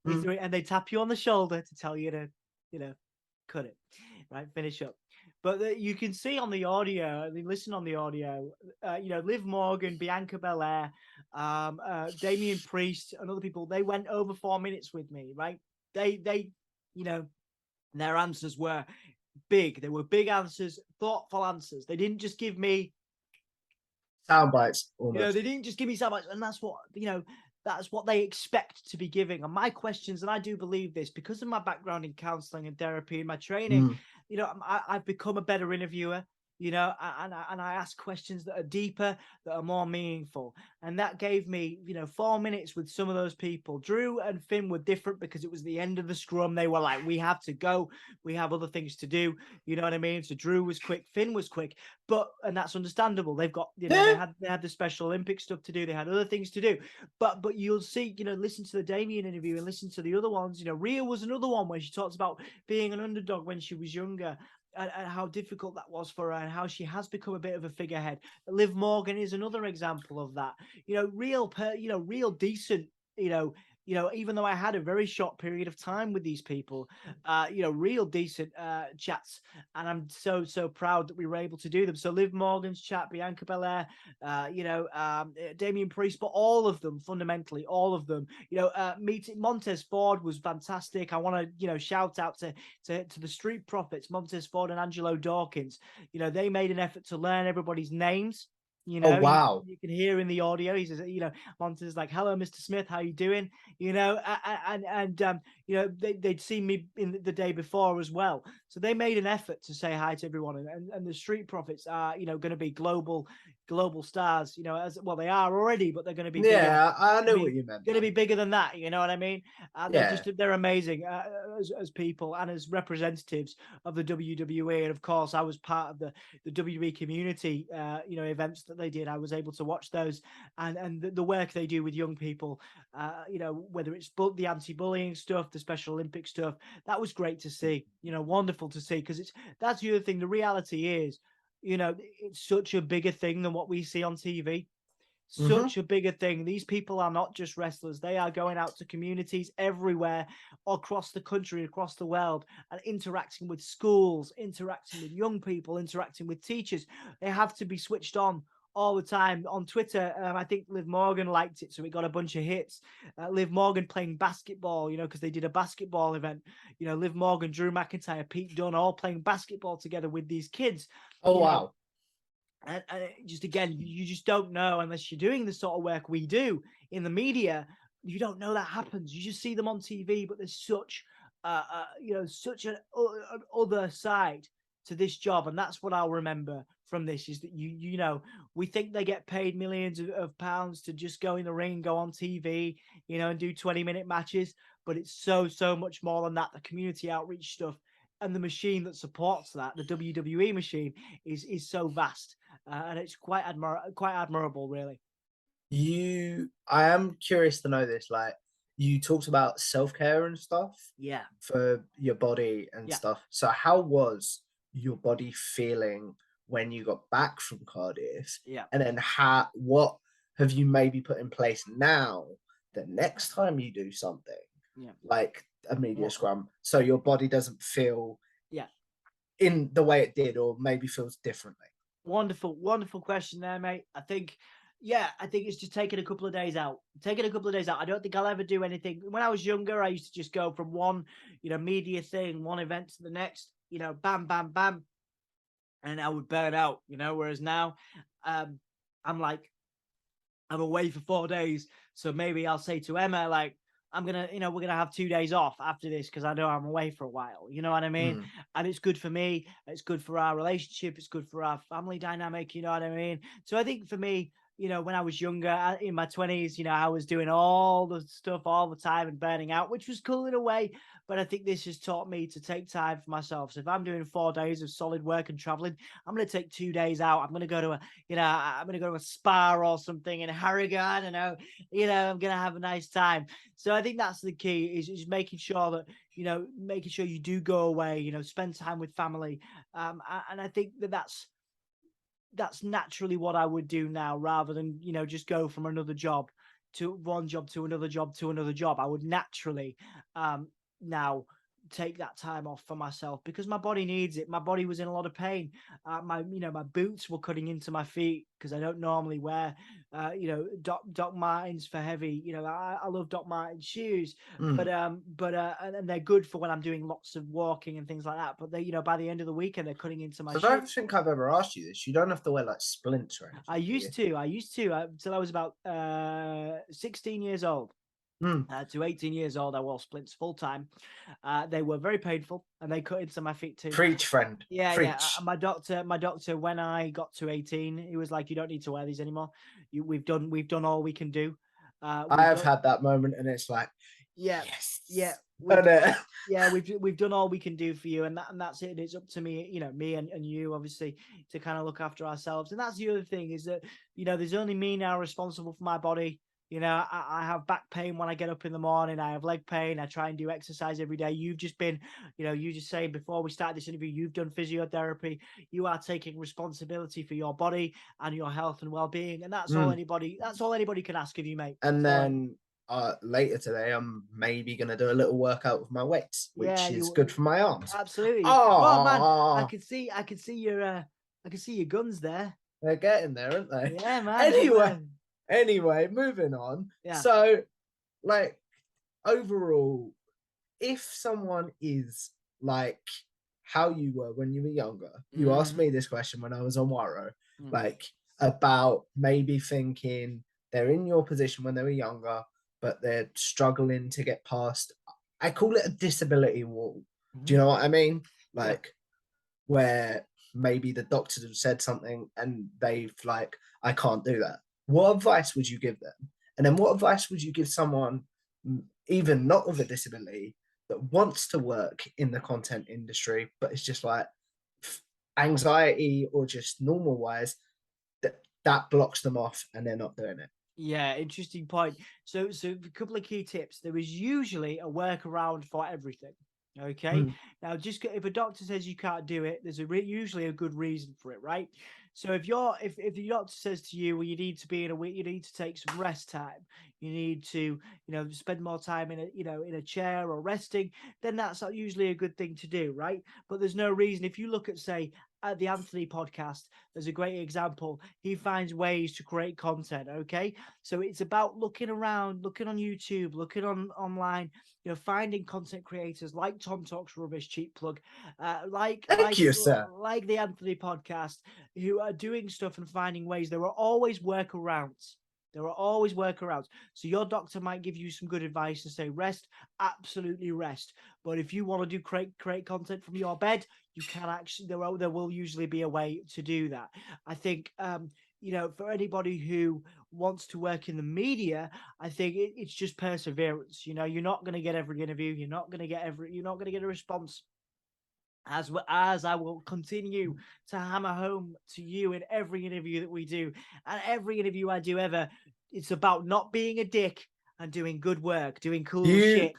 And they tap you on the shoulder to tell you to, cut it, right? Finish up. But you can see on the audio, listen on the audio, Liv Morgan, Bianca Belair, Damian Priest, and other people, they went over 4 minutes with me, right? They their answers were big. They were big answers, thoughtful answers. They didn't just give me sound bites. They didn't just give me sound bites, and that's what they expect to be giving. And my questions, and I do believe this because of my background in counseling and therapy and my training, I've become a better interviewer. And I ask questions that are deeper, that are more meaningful. And that gave me, 4 minutes with some of those people. Drew and Finn were different because it was the end of the scrum. They were like, we have to go. We have other things to do. You know what I mean? So Drew was quick. Finn was quick. And that's understandable. They've got, they had the Special Olympics stuff to do. They had other things to do. But you'll see, listen to the Damien interview and listen to the other ones. Rhea was another one where she talks about being an underdog when she was younger. And how difficult that was for her, and how she has become a bit of a figurehead. Liv Morgan is another example of that. Real decent. Even though I had a very short period of time with these people, real decent chats, and I'm so proud that we were able to do them. So Liv Morgan's chat, Bianca Belair, Damian Priest, but all of them, fundamentally, all of them. Meeting Montez Ford was fantastic. I want to shout out to the Street Profits, Montez Ford and Angelo Dawkins. They made an effort to learn everybody's names. You Oh know, wow. you can hear in the audio. He says, Monta's like, "Hello, Mr. Smith, how you doing?" You know, they'd seen me in the day before as well, so they made an effort to say hi to everyone. And the Street Profits are, going to be global stars. You know, as well they are already, but they're going to be bigger. Yeah, I know what Be you meant going to there. be bigger than that. You know what I mean? And Yeah. they're amazing as people and as representatives of the WWE. And of course, I was part of the WWE community, events that they did. I was able to watch those and the work they do with young people, whether it's the anti-bullying stuff, the Special Olympic stuff. That was great to see, wonderful to see, because that's the other thing. The reality is, it's such a bigger thing than what we see on TV. Such a bigger thing. These people are not just wrestlers. They are going out to communities everywhere across the country, across the world, and interacting with schools, interacting with young people, interacting with teachers. They have to be switched on all the time. On Twitter, I think Liv Morgan liked it, so it got a bunch of hits. Liv Morgan playing basketball, because they did a basketball event. Liv Morgan, Drew McIntyre, Pete Dunne, all playing basketball together with these kids. Oh wow. And just again, you just don't know unless you're doing the sort of work we do in the media. You don't know that happens. You just see them on TV, but there's such, such an other side to this job, and that's what I'll remember from this. Is that we think they get paid millions of pounds to just go in the ring, go on TV, and do 20-minute matches, but it's so much more than that. The community outreach stuff and the machine that supports that, the WWE machine, is so vast. And it's quite admirable, really. I am curious to know this. Like, you talked about self-care and stuff. Yeah. For your body and stuff. So how was your body feeling when you got back from Cardiff? Yeah. And then what have you maybe put in place now the next time you do something? Yeah. Like a media scrum, so your body doesn't feel in the way it did, or maybe feels differently. Wonderful question there, mate. I think it's just taking a couple of days out. I don't think I'll ever do anything. When I was younger, I used to just go from one, media thing, one event to the next, bam, bam, bam. And I would burn out, whereas now, I'm away for 4 days. So maybe I'll say to Emma, like, we're gonna have 2 days off after this because I know I'm away for a while. You know what I mean? And it's good for me. It's good for our relationship. It's good for our family dynamic. You know what I mean? So I think for me, when I was younger, in my 20s, I was doing all the stuff all the time and burning out, which was cool in a way. But I think this has taught me to take time for myself. So if I'm doing 4 days of solid work and traveling, I'm going to take 2 days out. I'm going to go to a spa or something in Harrogate. I don't know. I'm going to have a nice time. So I think that's the key is making sure that, making sure you do go away, spend time with family. And I think that's naturally what I would do now, rather than, just go from another job to one job to another job to another job. I would naturally now take that time off for myself because my body needs it. My body was in a lot of pain. My boots were cutting into my feet because I don't normally wear, Doc Martens for heavy. I love Doc Martens shoes, but and they're good for when I'm doing lots of walking and things like that. But they, by the end of the weekend, they're cutting into my. I don't think I've ever asked you this. You don't have to wear like splints or anything. I used to until I was about 16 years old. To 18 years old, I wore splints full time. They were very painful, and they cut into my feet too. Preach, friend. Yeah, Preach. yeah. My doctor, when I got to 18, he was like, "You don't need to wear these anymore. We've done all we can do." I have had that moment, and it's like, yes, yeah. We've done all we can do for you, and that's it. It's up to me, me and you, obviously, to kind of look after ourselves. And that's the other thing is that there's only me now responsible for my body. I have back pain when I get up in the morning. I have leg pain. I try and do exercise every day. You've just been, you just saying before we started this interview, you've done physiotherapy. You are taking responsibility for your body and your health and well-being. And that's all anybody can ask of you, mate. And then later today, I'm maybe going to do a little workout with my weights, which is good for my arms. Absolutely. Oh man, I can see your guns there. They're getting there, aren't they? Yeah, man. Anyway, moving on. Yeah. So, like, overall, if someone is like how you were when you were younger, you asked me this question when I was on Waro, like, about maybe thinking they're in your position when they were younger, but they're struggling to get past. I call it a disability wall. Do you know what I mean? Like, where maybe the doctors have said something and they've like, I can't do that. What advice would you give them? And then what advice would you give someone, even not with a disability, that wants to work in the content industry, but it's just like anxiety or just normal wise, that blocks them off and they're not doing it? Yeah, interesting point. So a couple of key tips. There is usually a workaround for everything. Okay. Now, just if a doctor says you can't do it, there's usually a good reason for it, right? So if the doctor says to you, well, you need to be in a week, you need to take some rest time, you need to, spend more time in a chair or resting, then that's usually a good thing to do, right? But there's no reason. If you look at, say, at the Anthony podcast, there's a great example. He finds ways to create content. Okay, so it's about looking around, looking on YouTube, looking online, finding content creators like Tom Talks Rubbish, cheap plug, Thank you, sir. like the Anthony podcast, who are doing stuff and finding ways. There are always workarounds. There are always workarounds. So your doctor might give you some good advice and say, rest, absolutely rest. But if you want to do create content from your bed, you can actually, there will usually be a way to do that. I think, for anybody who wants to work in the media, I think it's just perseverance. You're not going to get every interview. You're not going to get a response. As I will continue to hammer home to you in every interview that we do, and every interview I do ever, it's about not being a dick and doing good work, doing cool shit.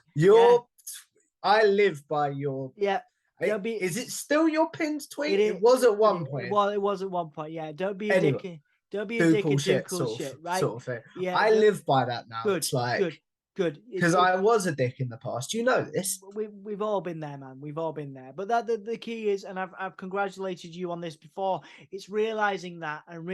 I live by your. Yeah. Is it still your pinned tweet? It was at one point. Well, it was at one point. Yeah. Don't be a dick. Don't be a do dick cool and shit, do cool shit, right? Sort of thing. Yeah. I live by that now. Good. It's like good. Because I was a dick in the past. You know this. We've all been there, man. We've all been there. But the key is, and I've congratulated you on this before, it's realizing that and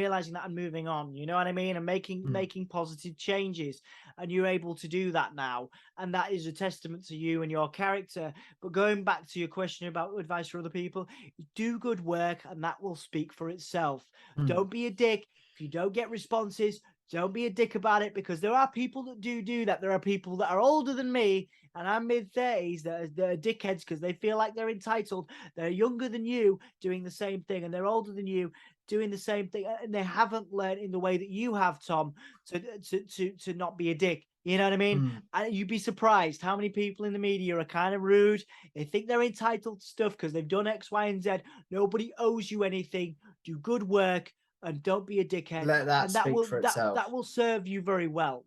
moving on. You know what I mean? And making positive changes. And you're able to do that now. And that is a testament to you and your character. But going back to your question about advice for other people, do good work and that will speak for itself. Don't be a dick. If you don't get responses, don't be a dick about it, because there are people that do that. There are people that are older than me, and I'm mid-30s, that are dickheads because they feel like they're entitled. They're younger than you doing the same thing, and they're older than you doing the same thing, and they haven't learned in the way that you have, Tom, to not be a dick. You know what I mean? And you'd be surprised how many people in the media are kind of rude. They think they're entitled to stuff because they've done X, Y, and Z. Nobody owes you anything. Do good work. And don't be a dickhead. Let that speak for itself. That will serve you very well.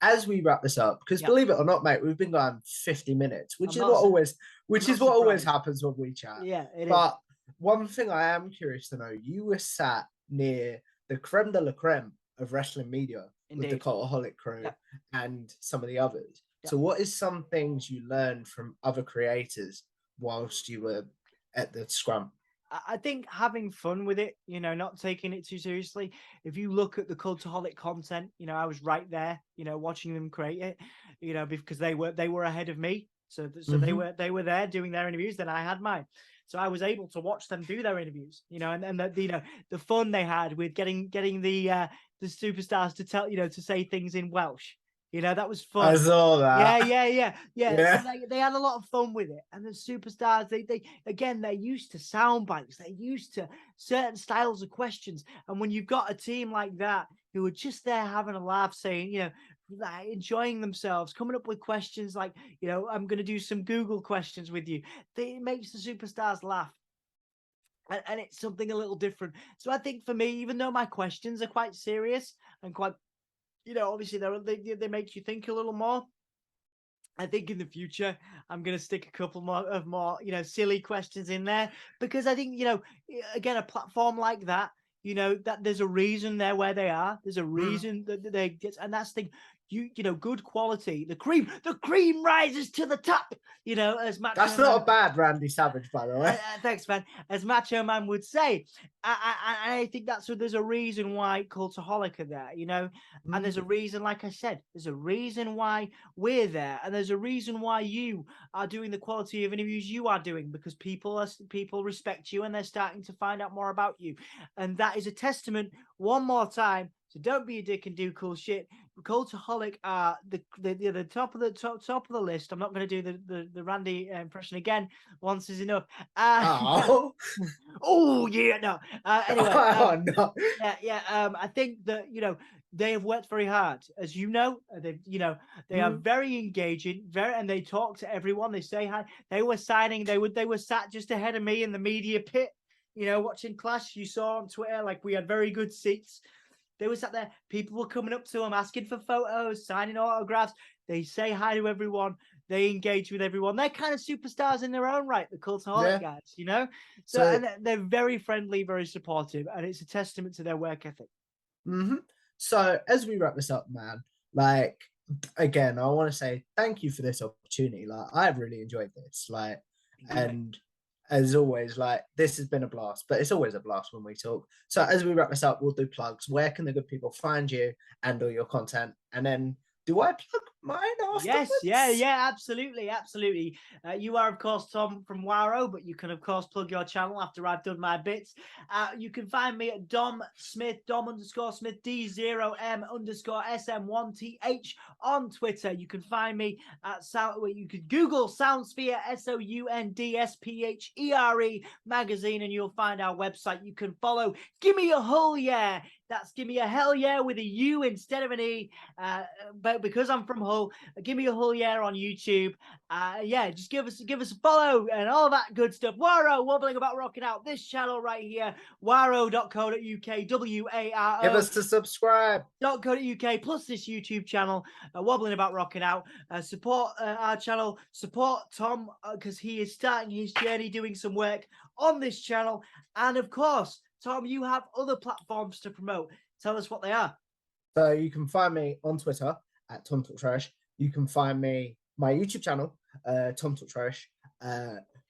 As we wrap this up, because believe it or not, mate, we've been going 50 minutes, which is what always happens when we chat. Yeah, but one thing I am curious to know: you were sat near the creme de la creme of wrestling media with the Cultaholic crew and some of the others. So, what is some things you learned from other creators whilst you were at the scrum? I think having fun with it, not taking it too seriously. If you look at the Cultaholic content, I was right there, watching them create it, because they were ahead of me. So they were there doing their interviews, then I had mine. So I was able to watch them do their interviews, and the fun they had with getting the superstars to tell, to say things in Welsh. That was fun. I saw that. Yeah. So they had a lot of fun with it. And the superstars, they're used to sound bites. They're used to certain styles of questions. And when you've got a team like that who are just there having a laugh, saying, enjoying themselves, coming up with questions like, I'm going to do some Google questions with you. It makes the superstars laugh. And it's something a little different. So I think for me, even though my questions are quite serious and quite, obviously they make you think a little more. I think in the future I'm going to stick a couple more silly questions in there, because I think again, a platform like that, that there's a reason they're where they are. There's a reason that they get, and that's the thing. good quality. The cream rises to the top. As Macho That's Man, not a bad Randy Savage, by the way. thanks, man. As Macho Man would say, I think there's a reason why Cultaholic are there, and there's a reason, like I said, there's a reason why we're there, and there's a reason why you are doing the quality of interviews you are doing, because people respect you and they're starting to find out more about you, and that is a testament one more time. So don't be a dick and do cool shit. Cultaholic are the top of the list. I'm not going to do the Randy impression again. Once is enough. Oh. Oh yeah, no. Anyway, Oh, no. yeah. I think that they have worked very hard, as they are very engaging, and they talk to everyone. They say hi. They were signing. They were sat just ahead of me in the media pit. Watching Clash. You saw on Twitter, like, we had very good seats. They were sat there. People were coming up to them, asking for photos, signing autographs. They say hi to everyone. They engage with everyone. They're kind of superstars in their own right, the Cultaholic guys, So and they're very friendly, very supportive, and it's a testament to their work ethic. So as we wrap this up, man, like, again, I want to say thank you for this opportunity. Like, I've really enjoyed this. Like, and as always, like, this has been a blast, but it's always a blast when we talk. So as we wrap this up, we'll do plugs. Where can the good people find you and all your content? And then do I plug mine afterwards? Yes, yeah, absolutely. You are, of course, Tom from Waro, but you can, of course, plug your channel after I've done my bits. You can find me at Dom Smith, Dom_Smith, D0M_SM1TH on Twitter. You can find me at you could Google Soundsphere, SOUNDSPHERE magazine, and you'll find our website. You can follow Give Me a Hull Yeah. That's Give Me a Hell Yeah with a U instead of an E. But because I'm from Hull, Give Me a Hull Yeah on YouTube. Just give us a follow and all that good stuff. Waro, wobbling about rocking out. This channel right here, waro.co.uk, WARO. Give us a subscribe. .co.uk plus this YouTube channel, wobbling about rocking out. Support our channel. Support Tom because he is starting his journey, doing some work on this channel, and of course, Tom, you have other platforms to promote. Tell us what they are. So you can find me on Twitter at Tom Talk Trash. You can find me my YouTube channel, Tom Talk Trash,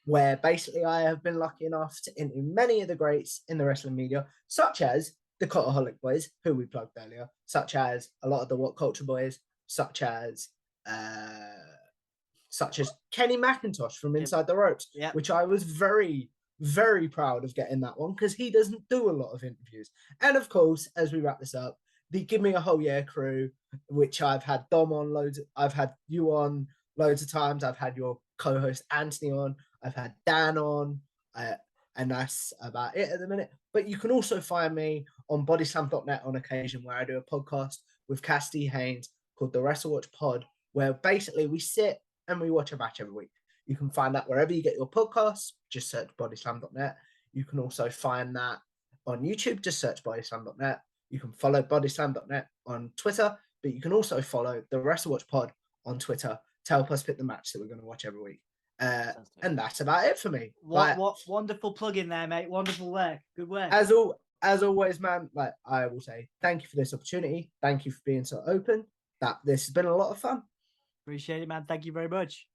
where basically I have been lucky enough to interview many of the greats in the wrestling media, such as the Cultaholic Boys, who we plugged earlier, such as a lot of the What Culture Boys, such as Kenny McIntosh from Inside the Ropes, which I was very, very proud of getting that one because he doesn't do a lot of interviews. And of course, as we wrap this up, the Give Me a Whole Yeah crew, which I've had Dom on loads, I've had you on loads of times, I've had your co-host Anthony on, I've had Dan on, and that's about it at the minute. But you can also find me on bodyslam.net on occasion, where I do a podcast with Cassidy Haynes called the Wrestle Watch Pod, where basically we sit and we watch a match every week. You can find that wherever you get your podcasts. Just search bodyslam.net. You can also find that on YouTube. Just search bodyslam.net. You can follow bodyslam.net on Twitter, but you can also follow the Wrestle Watch Pod on Twitter to help us pick the match that we're going to watch every week. And that's about it for me. What wonderful plug in there, mate. Wonderful work. Good work. As always, man, like, I will say thank you for this opportunity. Thank you for being so open. This has been a lot of fun. Appreciate it, man. Thank you very much.